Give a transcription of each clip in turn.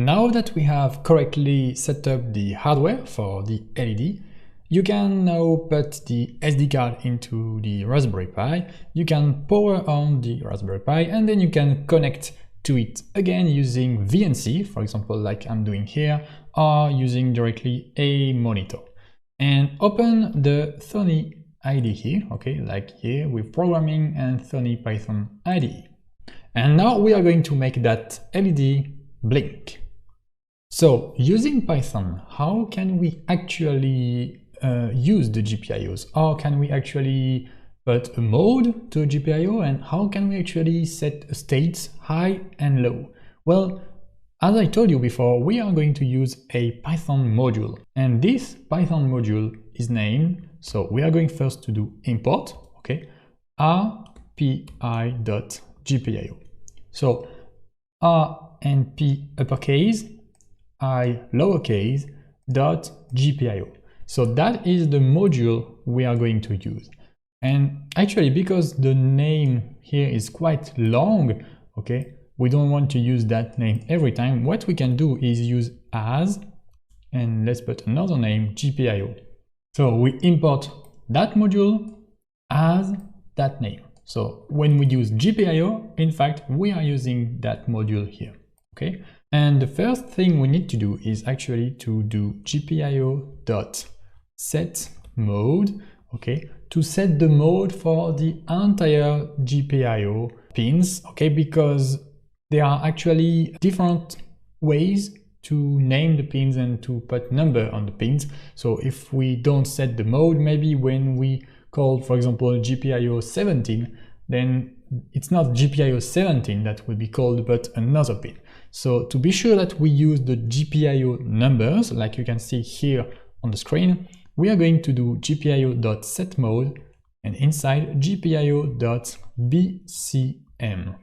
Now that we have correctly set up the hardware for the LED, you can now put the SD card into the Raspberry Pi, you can power on the Raspberry Pi, and then you can connect to it again using VNC, for example, like I'm doing here, or using directly a monitor. And open the Thony IDE here, okay, like here with programming and Thony Python IDE. And now we are going to make that LED blink. So using Python, how can we actually use the GPIOs? Or can we actually put a mode to a GPIO, and how can we actually set states high and low? Well, as I told you before, we are going to use a Python module, and this Python module is named, so we are going first to do import, okay, rpi.gpio. So R and P uppercase, I lowercase, dot GPIO. So that is the module we are going to use. And actually, because the name here is quite long, okay, we don't want to use that name every time. What we can do is use as, and let's put another name, GPIO. So we import that module as that name. So when we use GPIO, in fact, we are using that module here, okay? And the first thing we need to do is actually to do GPIO.setMode, okay, to set the mode for the entire GPIO pins, okay, because there are actually different ways to name the pins and to put number on the pins. So if we don't set the mode, maybe when we call, for example, GPIO 17, then it's not GPIO 17 that will be called, but another pin. So to be sure that we use the GPIO numbers, like you can see here on the screen, we are going to do GPIO.setMode and inside GPIO.BCM.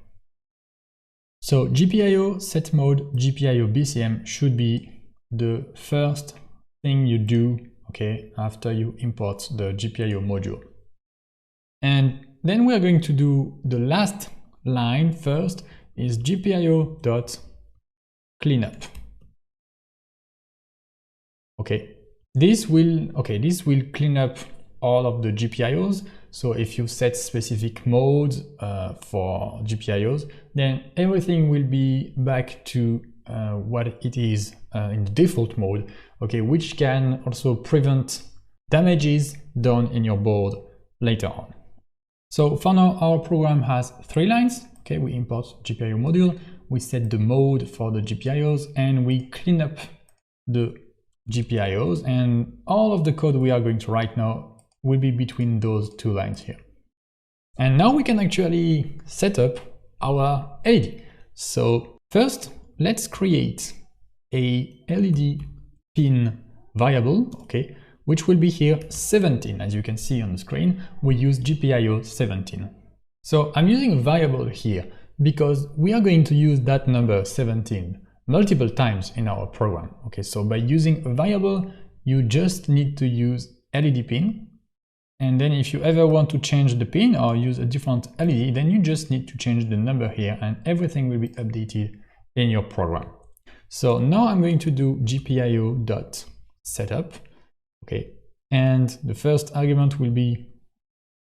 So GPIO setMode, GPIO BCM should be the first thing you do, okay, after you import the GPIO module. And then we are going to do the last line first is GPIO.cleanup. Okay, this will clean up all of the GPIOs. So if you set specific modes for GPIOs, then everything will be back to what it is in the default mode, okay, which can also prevent damages done in your board later on. So for now, our program has 3 lines. Okay, we import GPIO module, we set the mode for the GPIOs, and we clean up the GPIOs, and all of the code we are going to write now will be between those 2 lines here. And now we can actually set up our LED. So first, let's create a LED pin variable, okay, which will be here 17. As you can see on the screen, we use GPIO 17. So I'm using a variable here because we are going to use that number 17 multiple times in our program. Okay, so by using a variable, you just need to use LED pin. And then if you ever want to change the pin or use a different LED, then you just need to change the number here and everything will be updated in your program. So now I'm going to do GPIO.setup. Okay, and the first argument will be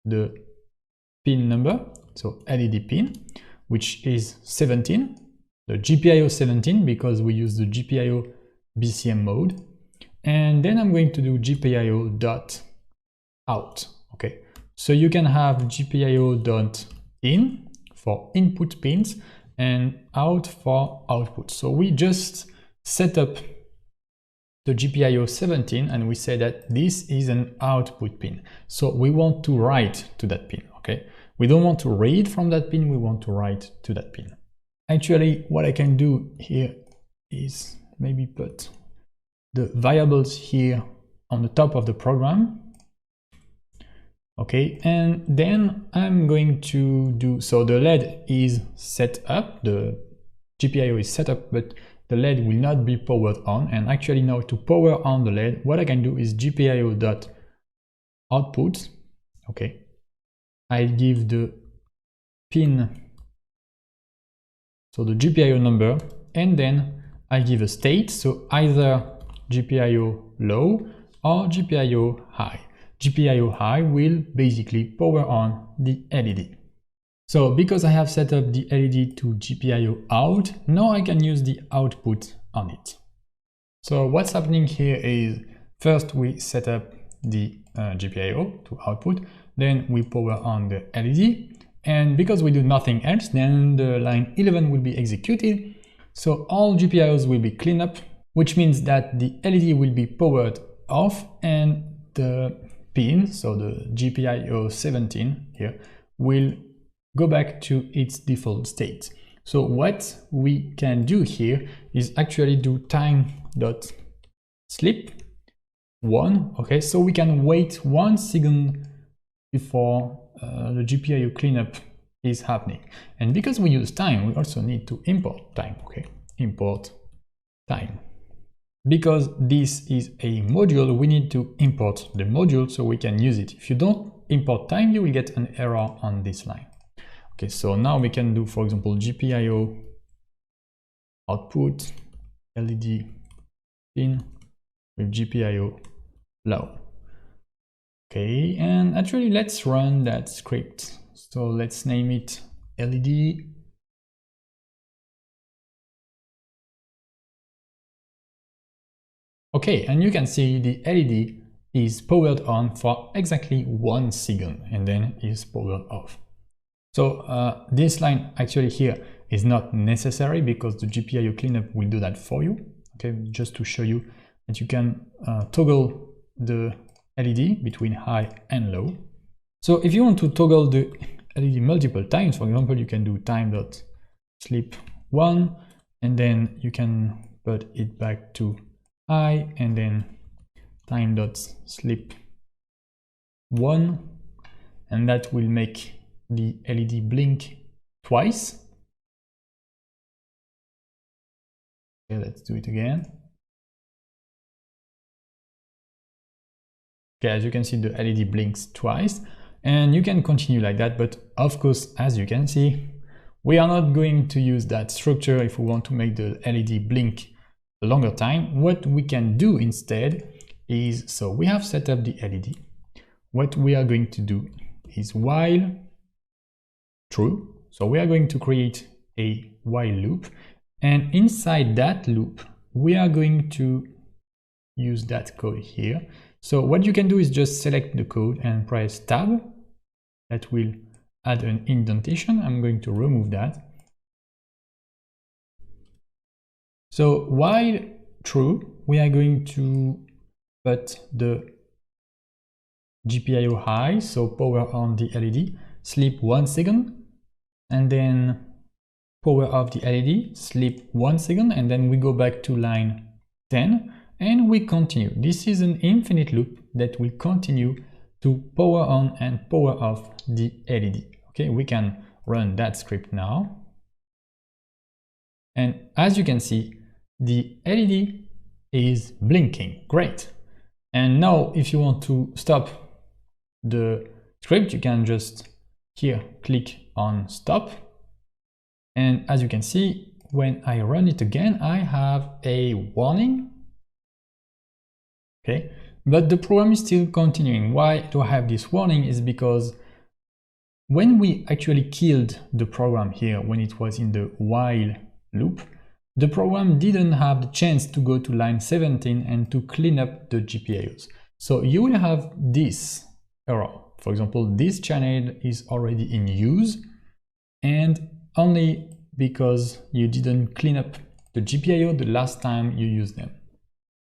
the pin number, so LED pin, which is 17, the GPIO 17 because we use the GPIO BCM mode. And then I'm going to do GPIO.out. Okay, so you can have GPIO.in for input pins and out for output. So we just set up the GPIO 17 and we say that this is an output pin. So we want to write to that pin, okay? We don't want to read from that pin, we want to write to that pin. Actually, what I can do here is maybe put the variables here on the top of the program. Okay, and then I'm going to do, so the LED is set up, the GPIO is set up, but the LED will not be powered on. And actually now to power on the LED, what I can do is GPIO.output. Okay, I give the pin, so the GPIO number, and then I give a state, so either GPIO low or GPIO high. GPIO high will basically power on the LED. So because I have set up the LED to GPIO out, now I can use the output on it. So what's happening here is first we set up the GPIO to output, then we power on the LED, and because we do nothing else, then the line 11 will be executed. So all GPIOs will be cleaned up, which means that the LED will be powered off and the pin, so the GPIO 17 here, will go back to its default state. So what we can do here is actually do time.sleep 1, okay, so we can wait 1 second before the GPIO cleanup is happening. And because we use time, we also need to import time, okay, import time. Because this is a module, we need to import the module so we can use it. If you don't import time, you will get an error on this line. Okay, so now we can do, for example, GPIO output LED pin with GPIO low. Okay, and actually let's run that script. So let's name it LED. Okay, and you can see the LED is powered on for exactly 1 second and then is powered off. So this line actually here is not necessary because the GPIO cleanup will do that for you. Okay, just to show you that you can toggle the LED between high and low. So if you want to toggle the LED multiple times, for example, you can do time.sleep 1 and then you can put it back to high and then time.sleep 1, and that will make the LED blink twice. Okay, let's do it again. Okay, as you can see, the LED blinks twice, and you can continue like that, but of course, as you can see, we are not going to use that structure if we want to make the LED blink a longer time. What we can do instead is, so we have set up the LED. What we are going to do is while true. So we are going to create a while loop, and inside that loop, we are going to use that code here. So what you can do is just select the code and press tab. That will add an indentation. I'm going to remove that. So while true, we are going to put the GPIO high, so power on the LED, sleep 1 second, and then power off the LED, sleep 1 second, and then we go back to line 10 and we continue. This is an infinite loop that will continue to power on and power off the LED. Okay, we can run that script now. And as you can see, the LED is blinking. Great. And now if you want to stop the script, you can just here click on stop. And as you can see, when I run it again, I have a warning. Okay, but the program is still continuing. Why do I have this warning? Is because when we actually killed the program here, when it was in the while loop, the program didn't have the chance to go to line 17 and to clean up the GPIOs. So you will have this error. For example, this channel is already in use, and only because you didn't clean up the GPIO the last time you used them.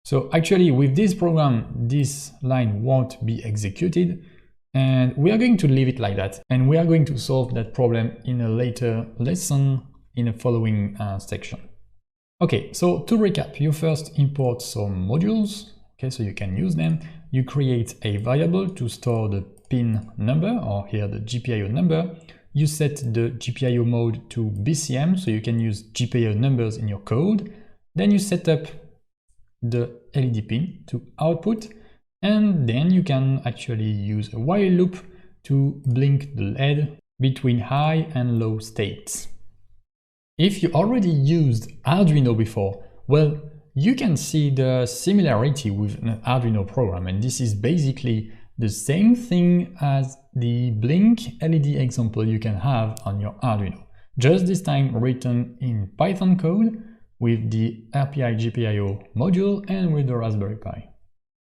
So actually with this program, this line won't be executed, and we are going to leave it like that. And we are going to solve that problem in a later lesson in a following section. Okay, so to recap, you first import some modules, okay, so you can use them. You create a variable to store the pin number, or here the GPIO number. You set the GPIO mode to BCM, so you can use GPIO numbers in your code. Then you set up the LED pin to output, and then you can actually use a while loop to blink the LED between high and low states. If you already used Arduino before, Well, you can see the similarity with an Arduino program, and this is basically the same thing as the blink LED example you can have on your Arduino, just this time written in Python code with the RPI GPIO module and with the Raspberry Pi.